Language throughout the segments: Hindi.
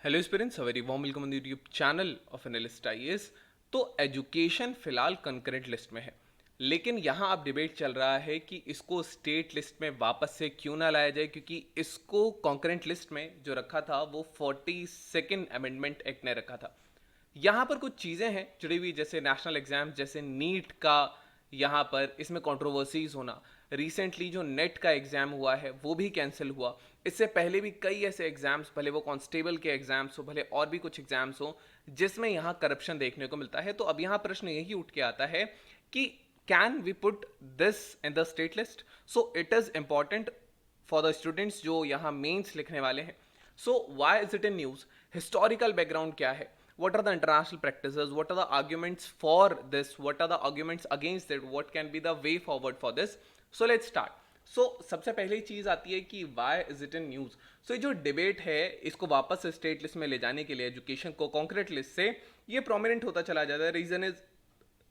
Hello students, very warm welcome on the YouTube channel of analyst IAS. तो एजुकेशन फिलहाल कंकरेंट लिस्ट में है, लेकिन यहाँ अब डिबेट चल रहा है कि इसको स्टेट लिस्ट में वापस से क्यों ना लाया जाए, क्योंकि इसको कंकरेंट लिस्ट में जो रखा था वो 42nd अमेंडमेंट एक्ट ने रखा था। यहाँ पर कुछ चीज़ें हैं जुड़ी हुई, जैसे नेशनल एग्जाम, जैसे नीट का यहाँ पर इसमें कंट्रोवर्सीज होना। रिसेंटली जो नेट का एग्ज़ाम हुआ है वो भी कैंसिल हुआ। इससे पहले भी कई ऐसे एग्ज़ाम्स, भले वो कांस्टेबल के एग्ज़ाम्स हो, भले और भी कुछ एग्ज़ाम्स हो, जिसमें यहाँ करप्शन देखने को मिलता है। तो अब यहाँ प्रश्न यही उठ के आता है कि can we put this in the state list. So it is important for the students जो यहाँ मेंस लिखने वाले हैं। So why is it in news? Historical background क्या है? What are the international practices? What are the arguments for this? What are the arguments against it? What can be the way forward for this? So let's start. So सबसे पहली चीज आती है कि why is it in news? So ये जो डिबेट है इसको वापस स्टेट लिस्ट में ले जाने के लिए, एजुकेशन को कॉन्क्रीट लिस्ट से, ये प्रोमिनेंट होता चला जाता है। रीजन इज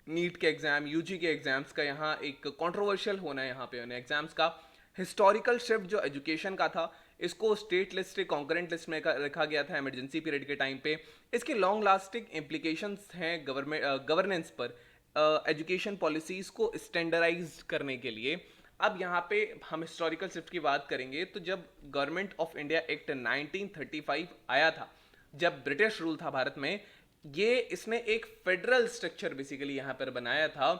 नीट के एग्जाम, यूजी के एग्जाम्स का यहाँ एक कंट्रोवर्शियल होना है। यहाँ पे एग्जाम्स का हिस्टोरिकल शिफ्ट जो एजुकेशन का था, इसको स्टेट लिस्ट से कॉन्करेंट लिस्ट में रखा गया था इमरजेंसी पीरियड के टाइम पे। इसके लॉन्ग लास्टिंग इम्प्लीकेशंस हैं गवर्नेंस पर, एजुकेशन पॉलिसीज को स्टैंडर्डाइज करने के लिए। अब यहाँ पे हम हिस्टोरिकल शिफ्ट की बात करेंगे तो जब गवर्नमेंट ऑफ इंडिया एक्ट 1935 आया था, जब ब्रिटिश रूल था भारत में, ये इसने एक फेडरल स्ट्रक्चर बेसिकली यहाँ पर बनाया था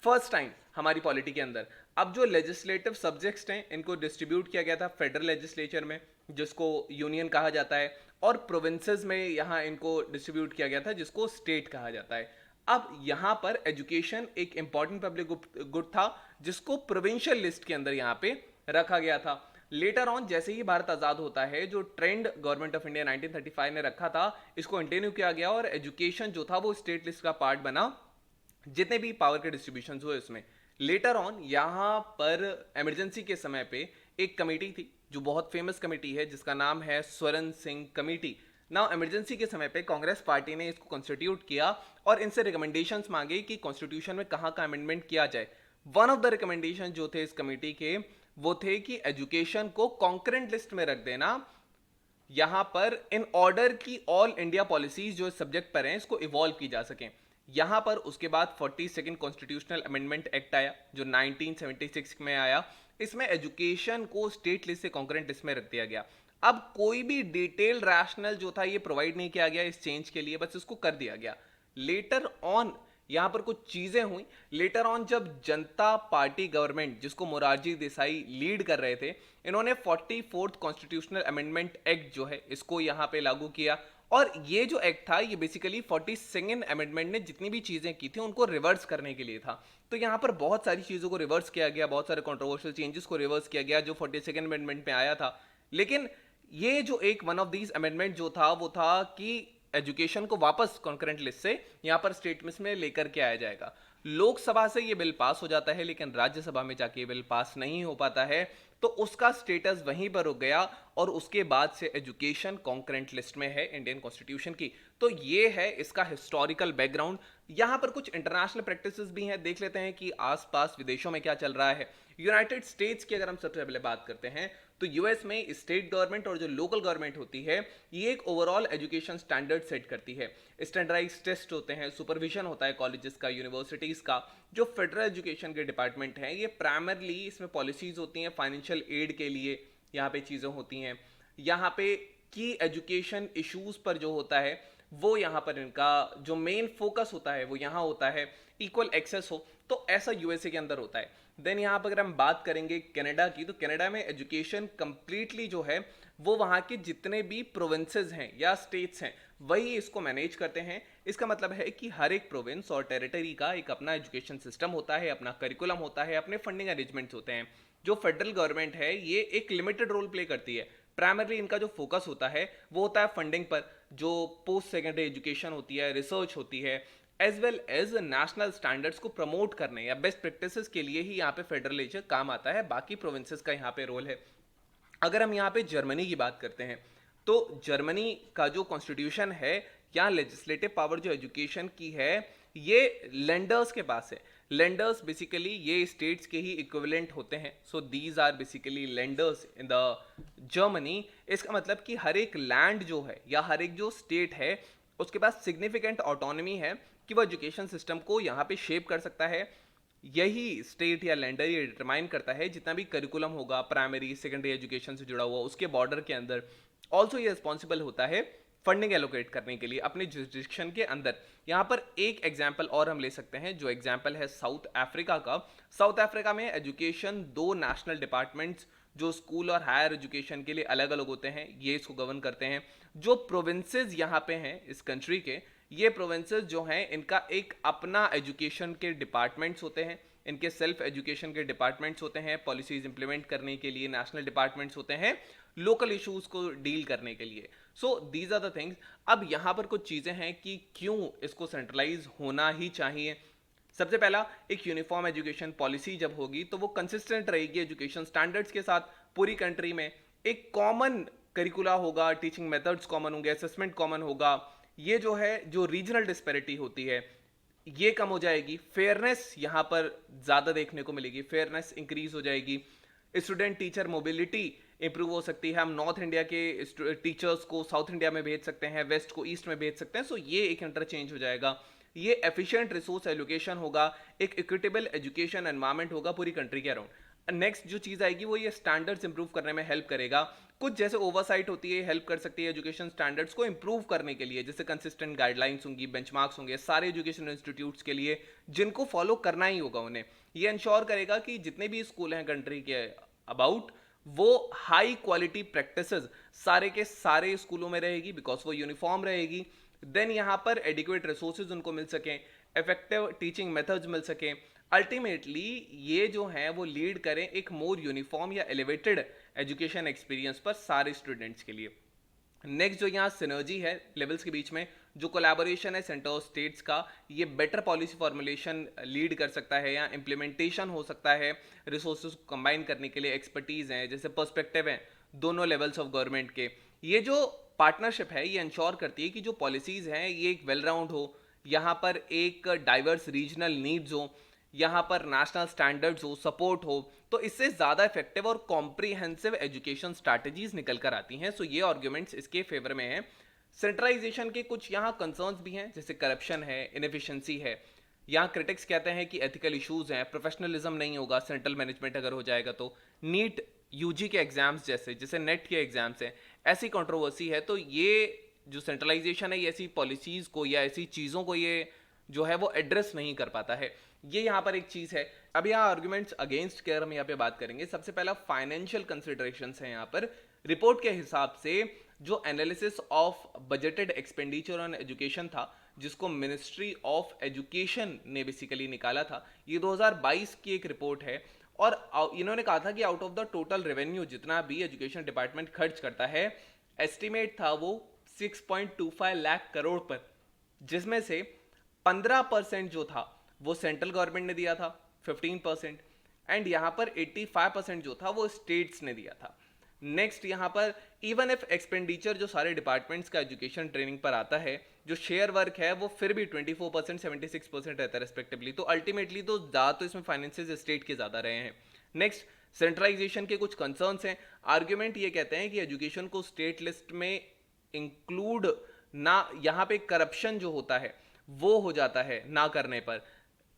फर्स्ट टाइम हमारी पॉलिटी के अंदर। अब जो लेजिस्लेटिव सब्जेक्ट्स हैं इनको डिस्ट्रीब्यूट किया गया था फेडरल लेजिस्लेचर में, जिसको यूनियन कहा जाता है, और प्रोविंसेस में यहाँ इनको डिस्ट्रीब्यूट किया गया था, जिसको स्टेट कहा जाता है। अब यहाँ पर एजुकेशन एक इंपॉर्टेंट पब्लिक गुड था, जिसको प्रोविंशियल लिस्ट के अंदर यहाँ पे रखा गया था। लेटर ऑन जैसे ही भारत आजाद होता है, जो ट्रेंड गवर्नमेंट ऑफ इंडिया 1935 ने रखा था, इसको कंटिन्यू किया गया और एजुकेशन जो था वो स्टेट लिस्ट का पार्ट बना, जितने भी पावर के डिस्ट्रीब्यूशन हुए उसमें। लेटर ऑन यहाँ पर इमरजेंसी के समय पे एक कमेटी थी जो बहुत फेमस कमेटी है, जिसका नाम है Swaran Singh committee. Now emergency के समय पे कांग्रेस पार्टी ने इसको कॉन्स्टिट्यूट किया और इनसे रिकमेंडेशंस मांगे कि कॉन्स्टिट्यूशन में कहाँ का अमेंडमेंट किया जाए। वन ऑफ द रिकमेंडेशन जो थे इस कमेटी के, वो थे कि एजुकेशन को कॉन्करेंट लिस्ट में रख देना, यहां पर इन ऑर्डर की ऑल इंडिया पॉलिसीज जो सब्जेक्ट पर हैं इसको इवॉल्व की जा सकें। यहां पर उसके बाद 42nd कॉन्स्टिट्यूशनल अमेंडमेंट एक्ट आया जो 1976 में आया। इसमें एजुकेशन को स्टेट लिस्ट से कॉन्करेंट लिस्ट में रख दिया गया। अब कोई भी डिटेल रैशनल जो था ये प्रोवाइड नहीं किया गया इस चेंज के लिए, बस इसको कर दिया गया। लेटर ऑन यहां पर कुछ चीजें हुई। लेटर ऑन जब जनता पार्टी गवर्नमेंट, जिसको मोरारजी देसाई लीड कर रहे थे, इन्होंने 44th कॉन्स्टिट्यूशनल अमेंडमेंट एक्ट जो है इसको यहां पे लागू किया। और ये जो एक्ट था ये बेसिकली 42nd अमेंडमेंट ने जितनी भी चीजें की थी उनको रिवर्स करने के लिए था। तो यहाँ पर बहुत सारी चीजों को रिवर्स किया गया, बहुत सारे कंट्रोवर्शियल चेंजेस को रिवर्स किया गया जो 42nd अमेंडमेंट में आया था। लेकिन ये जो एक वन ऑफ दीज अमेंडमेंट जो था वो था कि एजुकेशन को वापस कॉन्करेंट लिस्ट से यहाँ पर स्टेट लिस्ट में लेकर के आया जाएगा। लोकसभा से ये बिल पास हो जाता है, लेकिन राज्यसभा में जाके ये बिल पास नहीं हो पाता है, तो उसका स्टेटस वहीं पर रुक गया और उसके बाद से एजुकेशन कॉन्करेंट लिस्ट में है इंडियन कॉन्स्टिट्यूशन की। तो ये है इसका हिस्टोरिकल बैकग्राउंड। यहां पर कुछ इंटरनेशनल प्रैक्टिसेस भी हैं, देख लेते हैं कि आसपास विदेशों में क्या चल रहा है। यूनाइटेड स्टेट्स की अगर हम सबसे पहले बात करते हैं तो यूएस में स्टेट गवर्नमेंट और जो लोकल गवर्नमेंट होती है ये एक ओवरऑल एजुकेशन स्टैंडर्ड सेट करती है। स्टैंडर्डाइज टेस्ट होते हैं, सुपरविजन होता है कॉलेजेस का, यूनिवर्सिटीज का। जो फेडरल एजुकेशन के डिपार्टमेंट है ये प्राइमरली इसमें पॉलिसीज होती हैं फाइनेंशियल एड के लिए, यहाँ पे चीज़ें होती हैं। यहाँ पे की एजुकेशन इश्यूज पर जो होता है वो यहाँ पर इनका जो मेन फोकस होता है वो यहाँ होता है इक्वल एक्सेस हो। तो ऐसा यूएसए के अंदर होता है। देन यहाँ पर अगर हम बात करेंगे कनाडा की, तो कनाडा में एजुकेशन कंप्लीटली जो है वो वहाँ के जितने भी प्रोविंसेस हैं या स्टेट्स हैं वही इसको मैनेज करते हैं। इसका मतलब है कि हर एक प्रोविंस और टेरिटरी का एक अपना एजुकेशन सिस्टम होता है, अपना करिकुलम होता है, अपने फंडिंग अरेंजमेंट्स होते हैं। जो फेडरल गवर्नमेंट है ये एक लिमिटेड रोल प्ले करती है। प्राइमरली इनका जो फोकस होता है वो होता है फंडिंग पर, जो पोस्ट सेकेंडरी एजुकेशन होती है, रिसर्च होती है, as well as national standards को प्रमोट करने या बेस्ट प्रैक्टिसेस के लिए ही यहाँ पे फेडरल लेजर काम आता है। बाकी प्रोविंसेस का यहाँ पे रोल है। अगर हम यहाँ पे जर्मनी की बात करते हैं तो जर्मनी का जो कॉन्स्टिट्यूशन है, यहाँ लेजिस्लेटिव पावर जो एजुकेशन की है ये लैंडर्स के पास है। लेंडर्स बेसिकली ये स्टेट्स के ही इक्विवेलेंट होते हैं, so these are basically lenders in the Germany. इसका मतलब कि हर एक लैंड जो है या हर एक जो स्टेट है उसके पास सिग्निफिकेंट ऑटोनॉमी है कि वो एजुकेशन सिस्टम को यहाँ पे शेप कर सकता है। यही स्टेट या लैंडर ये डिटरमाइन करता है जितना भी करिकुलम होगा प्राइमरी सेकेंडरी एजुकेशन से जुड़ा हुआ उसके बॉर्डर के अंदर। ऑल्सो ये रिस्पॉन्सिबल होता है फंडिंग एलोकेट करने के लिए अपने जुरिस्डिक्शन के अंदर। यहाँ पर एक एग्जाम्पल और हम ले सकते हैं, जो एग्जाम्पल है साउथ अफ्रीका का। साउथ अफ्रीका में एजुकेशन दो नेशनल डिपार्टमेंट्स जो स्कूल और हायर एजुकेशन के लिए अलग अलग होते हैं ये इसको गवर्न करते हैं। जो प्रोविंसेस यहाँ पे हैं इस कंट्री के, ये प्रोविंसेस जो हैं इनका एक अपना एजुकेशन के डिपार्टमेंट्स होते हैं, इनके सेल्फ एजुकेशन के डिपार्टमेंट्स होते हैं पॉलिसीज इंप्लीमेंट करने के लिए, नेशनल डिपार्टमेंट्स होते हैं लोकल इश्यूज को डील करने के लिए। So these are the things. अब यहाँ पर कुछ चीज़ें हैं कि क्यों इसको सेंट्रलाइज होना ही चाहिए। सबसे पहला, एक यूनिफॉर्म एजुकेशन पॉलिसी जब होगी तो वो कंसिस्टेंट रहेगी एजुकेशन स्टैंडर्ड्स के साथ पूरी कंट्री में। एक कॉमन करिकुला होगा, टीचिंग मेथड्स कॉमन होंगे, असेसमेंट कॉमन होगा। ये जो है जो रीजनल डिस्पैरिटी होती है ये कम हो जाएगी। फेयरनेस यहाँ पर ज़्यादा देखने को मिलेगी, फेयरनेस इंक्रीज हो जाएगी। स्टूडेंट टीचर मोबिलिटी इंप्रूव हो सकती है। हम नॉर्थ इंडिया के टीचर्स को साउथ इंडिया में भेज सकते हैं, वेस्ट को ईस्ट में भेज सकते हैं। सो ये एक इंटरचेंज हो जाएगा। ये एफिशिएंट रिसोर्स एलोकेशन होगा, एक इक्विटेबल एजुकेशन एनवायरमेंट होगा पूरी कंट्री के अराउंड। नेक्स्ट जो चीज़ आएगी वो ये स्टैंडर्ड्स इंप्रूव करने में हेल्प करेगा। कुछ जैसे ओवरसाइट होती है हेल्प कर सकती है एजुकेशन स्टैंडर्ड्स को इंप्रूव करने के लिए, जैसे कंसिस्टेंट गाइडलाइंस होंगी, बेंचमार्क्स होंगे सारे एजुकेशन इंस्टीट्यूट्स के लिए जिनको फॉलो करना ही होगा उन्हें। ये इंश्योर करेगा कि जितने भी स्कूल हैं कंट्री के अबाउट वो हाई क्वालिटी प्रैक्टिसेस सारे के सारे स्कूलों में रहेगी बिकॉज वो यूनिफॉर्म रहेगी। देन यहाँ पर एडिक्वेट रिसोर्सेज उनको मिल सकें, इफेक्टिव टीचिंग मेथड्स मिल सकें। अल्टीमेटली ये जो है वो लीड करें एक मोर यूनिफॉर्म या एलिवेटेड एजुकेशन एक्सपीरियंस पर सारे स्टूडेंट्स के लिए। नेक्स्ट जो यहाँ सिनर्जी है लेवल्स के बीच में, जो कोलैबोरेशन है सेंटर और स्टेट्स का, ये बेटर पॉलिसी फॉर्मुलेशन लीड कर सकता है या इम्प्लीमेंटेशन हो सकता है। रिसोर्सेज को कंबाइन करने के लिए एक्सपर्टीज हैं, जैसे पर्सपेक्टिव हैं दोनों लेवल्स ऑफ गवर्नमेंट के। ये जो पार्टनरशिप है ये इंश्योर करती है कि जो पॉलिसीज हैं ये एक वेल राउंड हो, यहाँ पर एक डाइवर्स रीजनल नीड्स हो, यहाँ पर नेशनल स्टैंडर्ड्स हो, सपोर्ट हो, तो इससे ज़्यादा इफेक्टिव और कॉम्प्रिहेंसिव एजुकेशन स्ट्रैटेजीज निकल कर आती हैं। सो ये आर्ग्यूमेंट्स इसके फेवर में हैं। सेंट्रलाइजेशन के कुछ यहाँ कंसर्न्स भी हैं, जैसे करप्शन है, इनएफिशिएंसी है। यहाँ क्रिटिक्स कहते हैं कि एथिकल इश्यूज हैं, प्रोफेशनलिज्म नहीं होगा सेंट्रल मैनेजमेंट अगर हो जाएगा तो। नीट यूजी के एग्जाम्स जैसे नेट के एग्जाम्स हैं, ऐसी कंट्रोवर्सी है। तो ये जो सेंट्रलाइजेशन है ये ऐसी पॉलिसीज को या ऐसी चीज़ों को ये जो है वो एड्रेस नहीं कर पाता है। ये यहाँ पर एक चीज़ है। अब यहाँ आर्गुमेंट्स अगेंस्ट केयर हम यहाँ पे बात करेंगे। सबसे पहला फाइनेंशियल कंसिडरेशंस है यहाँ पर। रिपोर्ट के हिसाब से जो analysis of budgeted expenditure on education था जिसको मिनिस्ट्री ऑफ एजुकेशन ने बेसिकली निकाला था, ये 2022 की एक रिपोर्ट है। और इन्होंने कहा था कि out of the total revenue जितना भी एजुकेशन डिपार्टमेंट खर्च करता है, एस्टिमेट था वो 6.25 लाख करोड़ पर, जिसमें से 15% जो था वो सेंट्रल गवर्नमेंट ने दिया था 15%, एंड यहाँ पर 85% जो था वो स्टेट्स ने दिया था। नेक्स्ट यहाँ पर इवन इफ एक्सपेंडिचर जो सारे डिपार्टमेंट्स का एजुकेशन ट्रेनिंग पर आता है, जो शेयर वर्क है वो फिर भी 24% 76% रहता है रेस्पेक्टिवली। तो अल्टीमेटली तो ज़्यादा तो इसमें फाइनेंसेस स्टेट के ज़्यादा रहे हैं। नेक्स्ट सेंट्रलाइजेशन के कुछ कंसर्न्स हैं। आर्ग्यूमेंट ये कहते हैं कि एजुकेशन को स्टेट लिस्ट में इंक्लूड ना, यहाँ पे करप्शन जो होता है वो हो जाता है ना करने पर,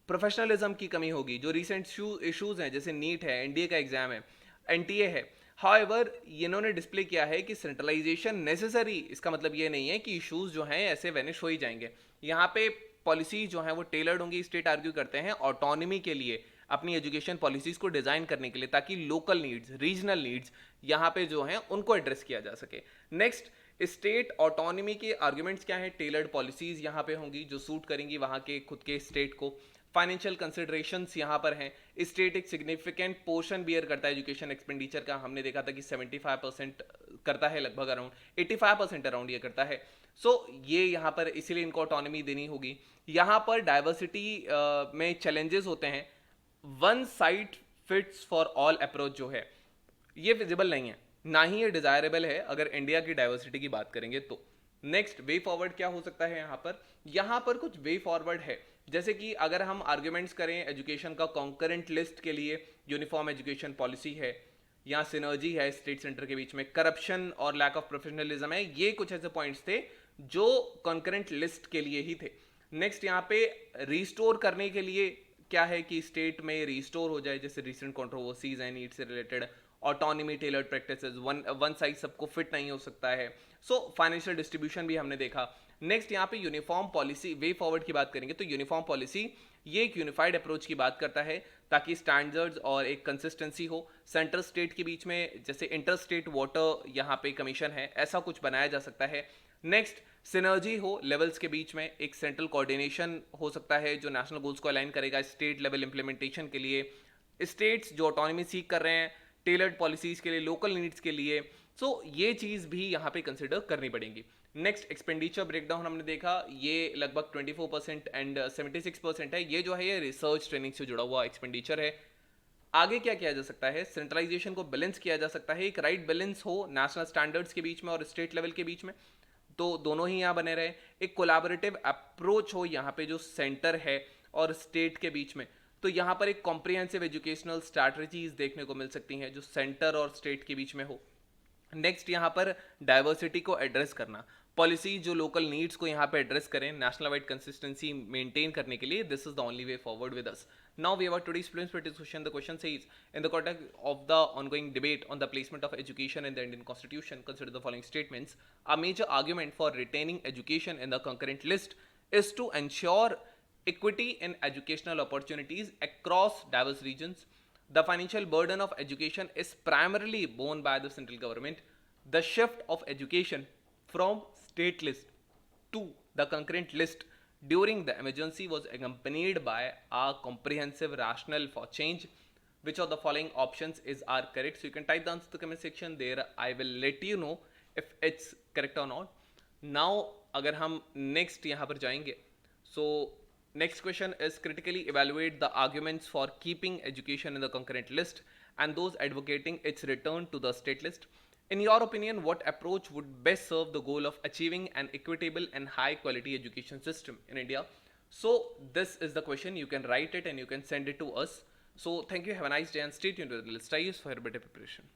प्रोफेशनलिज्म की कमी होगी। जो रिसेंट इश्यूज हैं जैसे नीट है, एनडीए का एग्जाम है, एनटीए है, हाउएवर इन्होंने डिस्प्ले किया है कि सेंट्रलाइजेशन नेसेसरी, इसका मतलब ये नहीं है कि इश्यूज जो हैं ऐसे वेनिश हो ही जाएंगे। यहाँ पे पॉलिसीज जो हैं वो टेलर्ड होंगी। स्टेट आर्ग्यू करते हैं ऑटोनॉमी के लिए अपनी एजुकेशन पॉलिसीज को डिजाइन करने के लिए, ताकि लोकल नीड्स, रीजनल नीड्स यहाँ पे जो हैं उनको एड्रेस किया जा सके। नेक्स्ट स्टेट ऑटोनॉमी के आर्ग्यूमेंट्स क्या हैं? टेलर्ड पॉलिसीज यहाँ पे होंगी जो सूट करेंगी वहाँ के खुद के स्टेट को। फाइनेंशियल कंसिडरेशंस यहाँ पर हैं। स्टेट एक सिग्निफिकेंट पोर्शन बियर करता है एजुकेशन एक्सपेंडिचर का। हमने देखा था कि 75% करता है, लगभग अराउंड 85% अराउंड ये करता है। सो ये यहाँ पर इसीलिए इनको ऑटोनॉमी देनी होगी। यहाँ पर डाइवर्सिटी में चैलेंजेस होते हैं। One side fits for all approach जो है ये विजिबल नहीं है, ना ही ये डिजायरेबल है अगर इंडिया की डाइवर्सिटी की बात करेंगे तो। नेक्स्ट वे फॉरवर्ड क्या हो सकता है यहाँ पर कुछ वे फॉरवर्ड है, जैसे कि अगर हम आर्ग्यूमेंट्स करें एजुकेशन का कॉन्करेंट लिस्ट के लिए, यूनिफॉर्म एजुकेशन पॉलिसी है, यहाँ सिनर्जी है स्टेट सेंटर के बीच में, करप्शन और लैक ऑफ प्रोफेशनलिज्म है, ये कुछ ऐसे पॉइंट्स थे जो कॉन्करेंट लिस्ट के लिए ही थे। नेक्स्ट यहाँ पे रिस्टोर करने के लिए क्या है कि स्टेट में रिस्टोर हो जाए, जैसे रिसेंट कंट्रोवर्सीज एंड नीड से related, autonomy, tailored practices, one size सबको फिट नहीं हो सकता है। सो फाइनेंशियल डिस्ट्रीब्यूशन भी हमने देखा। नेक्स्ट यहाँ पे यूनिफॉर्म पॉलिसी, वे फॉरवर्ड की बात करेंगे तो यूनिफॉर्म पॉलिसी ये एक यूनिफाइड अप्रोच की बात करता है ताकि स्टैंडर्ड्स और एक कंसिस्टेंसी हो सेंट्रल स्टेट के बीच में, जैसे इंटर स्टेट वाटर यहाँ पे कमीशन है, ऐसा कुछ बनाया जा सकता है। नेक्स्ट सिनर्जी हो लेवल्स के बीच में, एक सेंट्रल कोऑर्डिनेशन हो सकता है जो नेशनल गोल्स को अलाइन करेगा स्टेट लेवल इंप्लीमेंटेशन के लिए, स्टेट्स जो ऑटोनॉमी सीख कर रहे हैं टेलर्ड पॉलिसीज के लिए, लोकल नीड्स के लिए। सो ये चीज़ भी यहाँ पे कंसिडर करनी पड़ेगी। नेक्स्ट एक्सपेंडिचर ब्रेकडाउन हमने देखा, ये लगभग 24% एंड 76% है, ये जो है ये रिसर्च ट्रेनिंग से जुड़ा हुआ एक्सपेंडिचर है। आगे क्या किया जा सकता है, सेंट्रलाइजेशन को बैलेंस किया जा सकता है, एक राइट बैलेंस हो नेशनल स्टैंडर्ड्स के बीच में और स्टेट लेवल के बीच में, तो दोनों ही यहाँ बने रहे। एक कोलैबोरेटिव अप्रोच हो यहाँ पे जो सेंटर है और स्टेट के बीच में, तो यहाँ पर एक कॉम्प्रिहेंसिव एजुकेशनल स्ट्रैटेजीज देखने को मिल सकती हैं जो सेंटर और स्टेट के बीच में हो। नेक्स्ट यहाँ पर डाइवर्सिटी को एड्रेस करना, पॉलिसी जो लोकल नीड्स को यहाँ पे एड्रेस करें नेशनल वाइड कंसिस्टेंसी मेंटेन करने के लिए, this is the only way forward with us. Now we have our today's prelims discussion. The question says, in the context of the ongoing debate on the placement of education in the Indian Constitution, consider the following statements. A major argument for retaining education in the concurrent list is to ensure equity in educational opportunities across diverse regions. The financial burden of education is primarily borne by the central government. The shift of education from state list to the concurrent list during the emergency was accompanied by a comprehensive rationale for change. Which of the following options are correct? So you can type the answer in the comment section. There I will let you know if it's correct or not. Now अगर हम next यहाँ पर जाएंगे, so next question is critically evaluate the arguments for keeping education in the concurrent list and those advocating its return to the state list. In your opinion, what approach would best serve the goal of achieving an equitable and high quality education system in India? So this is the question. You can write it and you can send it to us. So thank you. Have a nice day and stay tuned with the list for your better preparation.